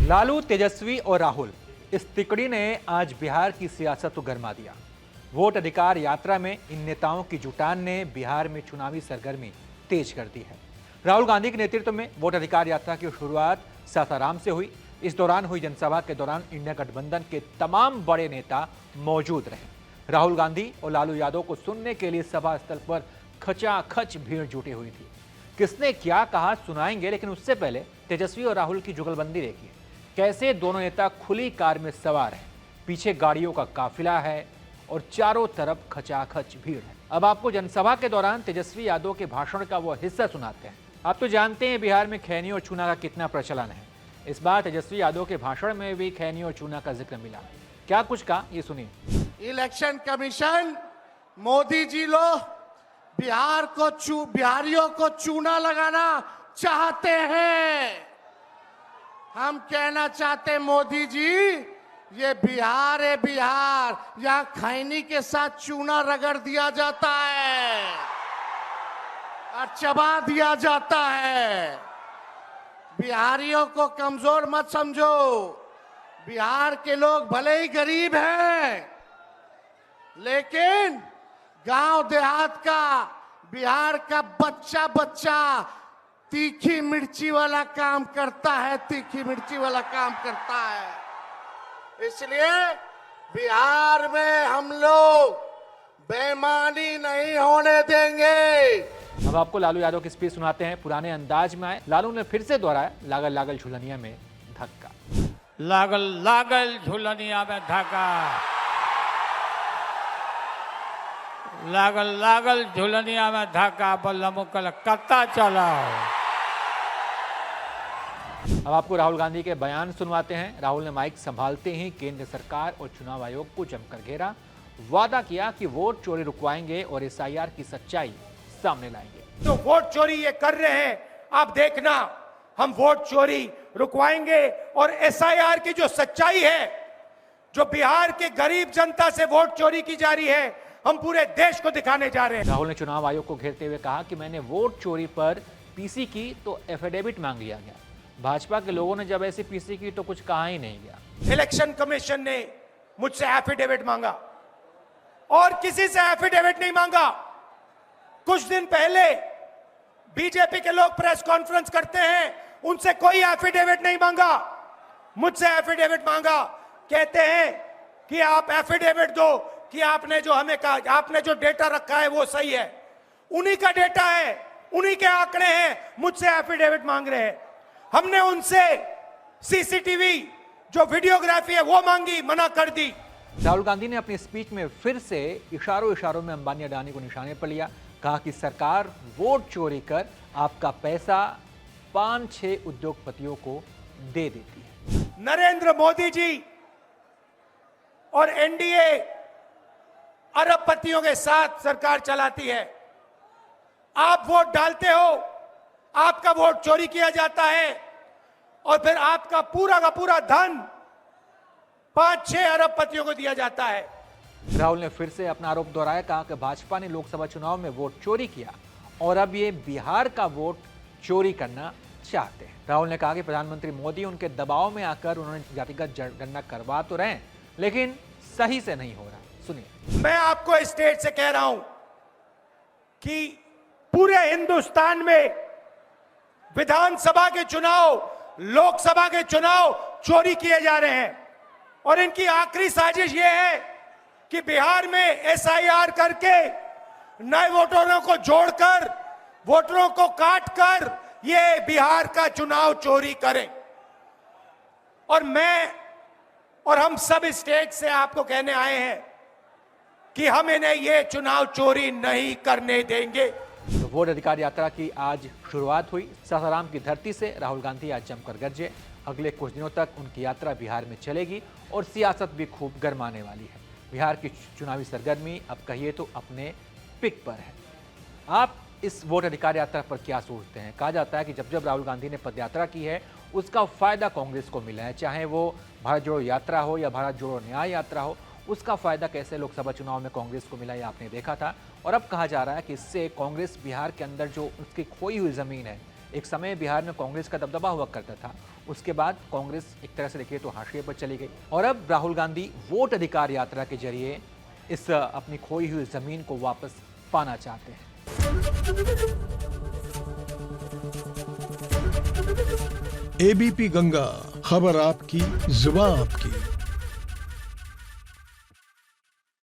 लालू, तेजस्वी और राहुल, इस तिकड़ी ने आज बिहार की सियासत को गरमा दिया। वोट अधिकार यात्रा में इन नेताओं की जुटान ने बिहार में चुनावी सरगर्मी तेज कर दी है। राहुल गांधी के नेतृत्व में वोट अधिकार यात्रा की शुरुआत सासाराम से हुई। इस दौरान हुई जनसभा के दौरान इंडिया गठबंधन के तमाम बड़े नेता मौजूद रहे। राहुल गांधी और लालू यादव को सुनने के लिए सभा स्थल पर खचाखच भीड़ जुटी हुई थी। किसने क्या कहा सुनाएंगे, लेकिन उससे पहले तेजस्वी और राहुल की जुगलबंदी देखिए। कैसे दोनों नेता खुली कार में सवार हैं, पीछे गाड़ियों का काफिला है और चारों तरफ खचाखच भीड़ है। अब आपको जनसभा के दौरान तेजस्वी यादव के भाषण का वो हिस्सा सुनाते हैं। आप तो जानते हैं बिहार में खैनी और चूना का कितना प्रचलन है। इस बार तेजस्वी यादव के भाषण में भी खैनी और चूना का जिक्र मिला। क्या कुछ कहा, ये सुनिए। इलेक्शन कमीशन, मोदी जी लोग बिहारियों को चूना लगाना चाहते हैं। हम कहना चाहते हैं, मोदी जी, ये बिहार है, बिहार, यहां खैनी के साथ चूना रगड़ दिया जाता है और चबा दिया जाता है। बिहारियों को कमजोर मत समझो। बिहार के लोग भले ही गरीब हैं, लेकिन गांव देहात का, बिहार का बच्चा बच्चा तीखी मिर्ची वाला काम करता है, तीखी मिर्ची वाला काम करता है। इसलिए बिहार में हम लोग बेईमानी नहीं होने देंगे। अब आपको लालू यादव की स्पीच सुनाते हैं। पुराने अंदाज में आए। लालू ने फिर से दोहराया, लागल लागल झुलनिया में धक्का। लागल लागल झुलनिया में धक्का, लागल लागल झुलनिया में धक्का, बल्लम कलकत्ता चलाओ। अब आपको राहुल गांधी के बयान सुनवाते हैं। राहुल ने माइक संभालते ही केंद्र सरकार और चुनाव आयोग को जमकर घेरा। वादा किया कि वोट चोरी रुकवाएंगे और एसआईआर की सच्चाई सामने लाएंगे। तो वोट चोरी ये कर रहे हैं, आप देखना, हम वोट चोरी रुकवाएंगे और एसआईआर की जो सच्चाई है, जो बिहार के गरीब जनता से वोट चोरी की जा रही है, हम पूरे देश को दिखाने जा रहे हैं। राहुल ने चुनाव आयोग को घेरते हुए कहा कि मैंने वोट चोरी पर पीसी की तो एफिडेविट मांग लिया गया। भाजपा के लोगों ने जब ऐसी पीसी की तो कुछ कहा ही नहीं गया। इलेक्शन कमीशन ने मुझसे एफिडेविट मांगा और किसी से एफिडेविट नहीं मांगा। कुछ दिन पहले बीजेपी के लोग प्रेस कॉन्फ्रेंस करते हैं, उनसे कोई एफिडेविट नहीं मांगा, मुझसे एफिडेविट मांगा। कहते हैं कि आप एफिडेविट दो कि आपने जो हमें कहा, आपने जो डेटा रखा है वो सही है। उन्हीं का डेटा है, उन्हीं के आंकड़े हैं, मुझसे एफिडेविट मांग रहे हैं। हमने उनसे सीसीटीवी जो वीडियोग्राफी है वो मांगी, मना कर दी। राहुल गांधी ने अपनी स्पीच में फिर से इशारों में अंबानी अडानी को निशाने पर लिया। कहा कि सरकार वोट चोरी कर आपका पैसा 5-6 उद्योगपतियों को दे देती है। नरेंद्र मोदी जी और एनडीए अरबपतियों के साथ सरकार चलाती है। आप वोट डालते हो, आपका वोट चोरी किया जाता है और फिर आपका पूरा का पूरा धन 5-6 अरबपतियों को दिया जाता है। राहुल ने फिर से अपना आरोप दोहराया। कहा कि भाजपा ने लोकसभा चुनाव में वोट चोरी किया और अब ये बिहार का वोट चोरी करना चाहते हैं। राहुल ने कहा कि प्रधानमंत्री मोदी उनके दबाव में आकर उन्होंने जातिगत जनगणना करवा तो रहे, लेकिन सही से नहीं हो रहा। सुनिए। मैं आपको स्टेट से कह रहा हूं कि पूरे हिंदुस्तान में विधानसभा के चुनाव, लोकसभा के चुनाव चोरी किए जा रहे हैं और इनकी आखिरी साजिश यह है कि बिहार में एसआईआर करके नए वोटरों को जोड़कर, वोटरों को काटकर ये बिहार का चुनाव चोरी करें। और मैं और हम सब स्टेट से आपको कहने आए हैं कि हम इन्हें ये चुनाव चोरी नहीं करने देंगे। तो वोट अधिकार यात्रा की आज शुरुआत हुई। सासाराम की धरती से राहुल गांधी आज जमकर गरजे। अगले कुछ दिनों तक उनकी यात्रा बिहार में चलेगी और सियासत भी खूब गरमाने वाली है। बिहार की चुनावी सरगर्मी अब कहिए तो अपने पिक पर है। आप इस वोट अधिकार यात्रा पर क्या सोचते हैं? कहा जाता है कि जब जब राहुल गांधी ने पदयात्रा की है उसका फायदा कांग्रेस को मिला है, चाहे वो भारत जोड़ो यात्रा हो या भारत जोड़ो न्याय यात्रा हो। उसका फायदा कैसे लोकसभा चुनाव में कांग्रेस को मिला, ये आपने देखा था। और अब कहा जा रहा है कि इससे कांग्रेस बिहार के अंदर जो उसकी खोई हुई जमीन है, एक समय बिहार में कांग्रेस का दबदबा हुआ करता था, उसके बाद कांग्रेस एक तरह से देखिए तो हाशिए पर चली गई और अब राहुल गांधी वोट अधिकार यात्रा के जरिए इस अपनी खोई हुई जमीन को वापस पाना चाहते हैं। एबीपी गंगा, खबर आपकी, जुबान आपकी।